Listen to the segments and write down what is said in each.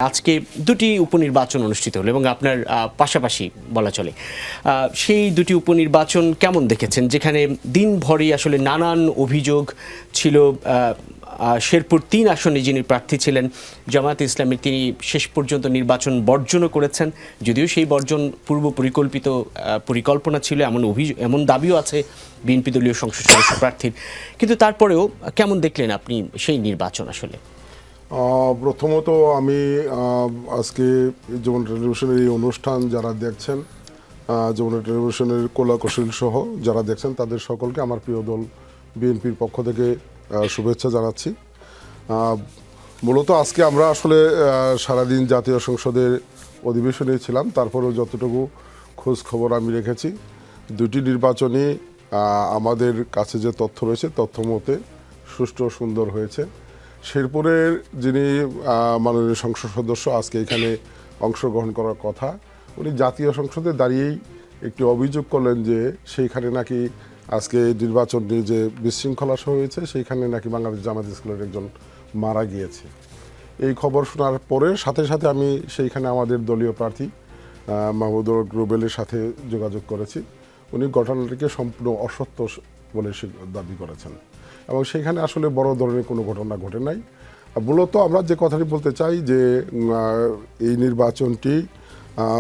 আজকে দুটি উপনির্বাচন অনুষ্ঠিত হলো এবং আপনার পাশাপাশি বলা চলে সেই দুটি উপনির্বাচন কেমন দেখেছেন, যেখানে দিনভরই আসলে নানান অভিযোগ ছিল। শেরপুর ৩ আসনে যিনি প্রার্থী ছিলেন জামায়াতে ইসলামীর, তিনি শেষ পর্যন্ত নির্বাচন বর্জনও করেছেন, যদিও সেই বর্জন পূর্ব পরিকল্পনা ছিল এমন দাবিও আছে বিএনপি দলীয় সংসদ সদস্য প্রার্থীর। কিন্তু তারপরেও কেমন দেখলেন আপনি সেই নির্বাচন? আসলে প্রথমত আমি আজকে যমুনা টেলিভিশনের এই অনুষ্ঠান যারা দেখছেন, যমুনা টেলিভিশনের কলাকুশলী সহ যারা দেখছেন, তাদের সকলকে আমার প্রিয় দল বিএনপির পক্ষ থেকে শুভেচ্ছা জানাচ্ছি। মূলত আজকে আমরা আসলে সারাদিন জাতীয় সংসদের অধিবেশনে ছিলাম, তারপরেও যতটুকু খোঁজ খবর আমি রেখেছি, দুটি নির্বাচনই আমাদের কাছে যে তথ্য রয়েছে তথ্য মতে সুষ্ঠু সুন্দর হয়েছে। শেরপুরের যিনি মাননীয় সংসদ সদস্য আজকে এখানে অংশগ্রহণ করার কথা, উনি জাতীয় সংসদে দাঁড়িয়েই একটি অভিযোগ করলেন যে সেইখানে নাকি আজকে নির্বাচন নিয়ে যে বিশৃঙ্খলা হয়েছে, সেইখানে নাকি বাংলাদেশ জামায়াত ইসলামের একজন মারা গিয়েছে। এই খবর শোনার পরে সাথে সাথে আমি সেইখানে আমাদের দলীয় প্রার্থী মাহমুদুর রুবেলের সাথে যোগাযোগ করেছি। উনি ঘটনাটিকে সম্পূর্ণ অসত্য বলে দাবি করেছেন এবং সেখানে আসলে বড় ধরনের কোনো ঘটনা ঘটে নাই। মূলত আমরা যে কথাটি বলতে চাই যে এই নির্বাচনটি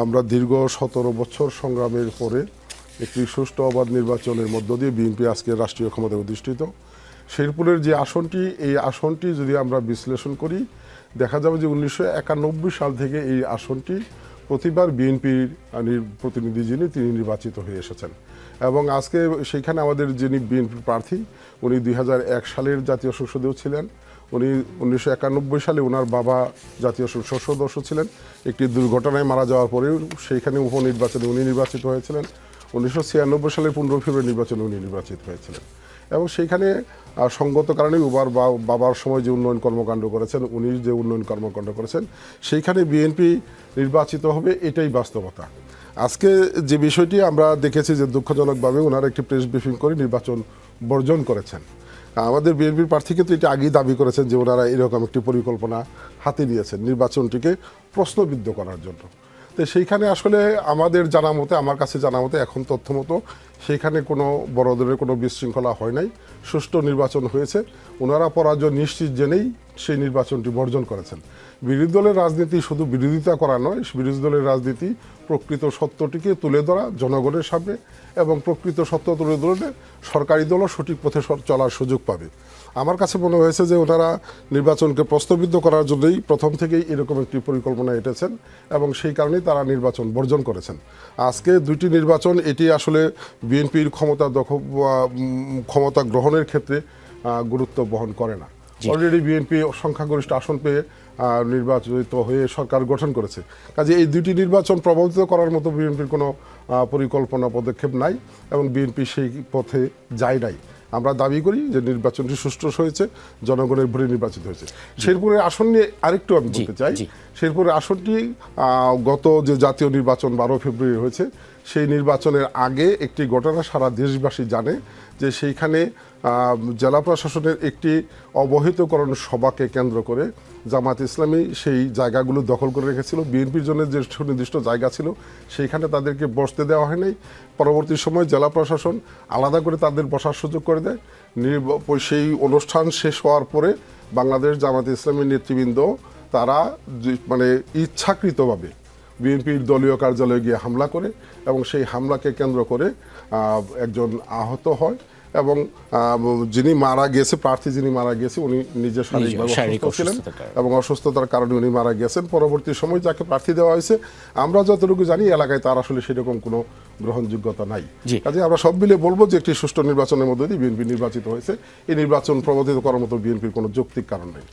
আমরা দীর্ঘ 17 বছর সংগ্রামের পরে একটি সুষ্ঠু অবাধ নির্বাচনের মধ্য দিয়ে বিএনপি আজকে রাষ্ট্রীয় ক্ষমতায় অধিষ্ঠিত। শেরপুরের যে আসনটি, এই আসনটি যদি আমরা বিশ্লেষণ করি, দেখা যাবে যে 1991 সাল থেকে এই আসনটি প্রতিবার বিএনপির প্রতিনিধি যিনি তিনি নির্বাচিত হয়ে এসেছেন এবং আজকে সেইখানে আমাদের যিনি বিএনপি প্রার্থী, উনি 2001 সালের জাতীয় সংসদেও ছিলেন। উনি 1991 সালে ওনার বাবা জাতীয় সংসদ সদস্য ছিলেন। একটি দুর্ঘটনায় মারা যাওয়ার পরেও সেইখানে উপনির্বাচনে উনি নির্বাচিত হয়েছিলেন। 1996 সালের 15 ফেব্রুয়ারি নির্বাচনে উনি নির্বাচিত হয়েছিলেন এবং সেইখানে সঙ্গত কারণে বাবার সময় যে উন্নয়ন কর্মকাণ্ড করেছেন, উনি যে উন্নয়ন কর্মকাণ্ড করেছেন, সেইখানে বিএনপি নির্বাচিত হবে, এটাই বাস্তবতা। আজকে যে বিষয়টি আমরা দেখেছি যে দুঃখজনকভাবে ওনারা একটি প্রেস ব্রিফিং করে নির্বাচন বর্জন করেছেন। আমাদের বিএনপির প্রার্থী কিন্তু এটা আগেই দাবি করেছেন যে ওনারা এরকম একটি পরিকল্পনা হাতে নিয়েছেন নির্বাচনটিকে প্রশ্নবিদ্ধ করার জন্য। তো সেইখানে আসলে আমাদের জানা মতে, আমার কাছে জানা মতে এখন তথ্য মতো সেইখানে কোনো বড় ধরনের কোনো বিশৃঙ্খলা হয় নাই, সুষ্ঠু নির্বাচন হয়েছে। ওনারা পরাজয় নিশ্চিত জেনেই সেই নির্বাচনটি বর্জন করেছেন। বিরোধী দলের রাজনীতি শুধু বিরোধিতা করা নয়, বিরোধী দলের রাজনীতি প্রকৃত সত্যটিকে তুলে ধরা জনগণের সামনে এবং প্রকৃত সত্য তুলে ধরলে সরকারি দলও সঠিক পথে চলার সুযোগ পাবে। আমার কাছে মনে হয়েছে যে ওনারা নির্বাচনকে প্রশ্নবিদ্ধ করার জন্যই প্রথম থেকেই এরকম একটি পরিকল্পনা এঁটেছেন এবং সেই কারণেই তারা নির্বাচন বর্জন করেছেন। আজকে দুইটি নির্বাচন, এটি আসলে বিএনপির ক্ষমতা গ্রহণের ক্ষেত্রে গুরুত্ব বহন করে না। অলরেডি বিএনপি সংখ্যাগরিষ্ঠ আসন পেয়ে নির্বাচিত হয়ে সরকার গঠন করেছে। কাজে এই দুটি নির্বাচন প্রভাবিত করার মতো বিএনপির কোনো পরিকল্পনা পদক্ষেপ নাই এবং বিএনপি সেই পথে যায় নাই। আমরা দাবি করি যে নির্বাচনটি সুষ্ঠু হয়েছে, জনগণের ভোটে নির্বাচিত হয়েছে। শেরপুরের আসন নিয়ে আরেকটু আমি বলতে চাই, শেরপুরের আসনটি গত যে জাতীয় নির্বাচন 12 ফেব্রুয়ারি হয়েছে, সেই নির্বাচনের আগে একটি ঘটনা সারা দেশবাসী জানে যে সেইখানে জেলা প্রশাসনের একটি অবহিতকরণ সভাকে কেন্দ্র করে জামায়াত ইসলামী সেই জায়গাগুলো দখল করে রেখেছিল। বিএনপির জন্য যে সুনির্দিষ্ট জায়গা ছিল সেইখানে তাদেরকে বসতে দেওয়া হয় নাই। পরবর্তী সময় জেলা প্রশাসন আলাদা করে তাদের বসার সুযোগ করে দেয়। সেই অনুষ্ঠান শেষ হওয়ার পরে বাংলাদেশ জামায়াত ইসলামীর নেতৃবৃন্দ তারা মানে ইচ্ছাকৃতভাবে বিএনপির দলীয় কার্যালয়ে গিয়ে হামলা করে এবং সেই হামলাকে কেন্দ্র করে একজন আহত হয় এবং যিনি মারা গিয়েছে, প্রার্থী যিনি মারা গিয়েছে, উনি নিজে শারীরিক অসুস্থ ছিলেন এবং অসুস্থতার কারণে উনি মারা গিয়েছেন। পরবর্তী সময় যাকে প্রার্থী দেওয়া হয়েছে, আমরা যতটুকু জানি এলাকায় তার আসলে সেরকম কোনো গ্রহণযোগ্যতা নাই। কাজে আমরা সব মিলে বলবো যে একটি সুষ্ঠু নির্বাচনের মধ্যে দিয়ে বিএনপি নির্বাচিত হয়েছে। এই নির্বাচন প্রভাবিত করার মতো বিএনপির কোনো যৌক্তিক কারণ নেই।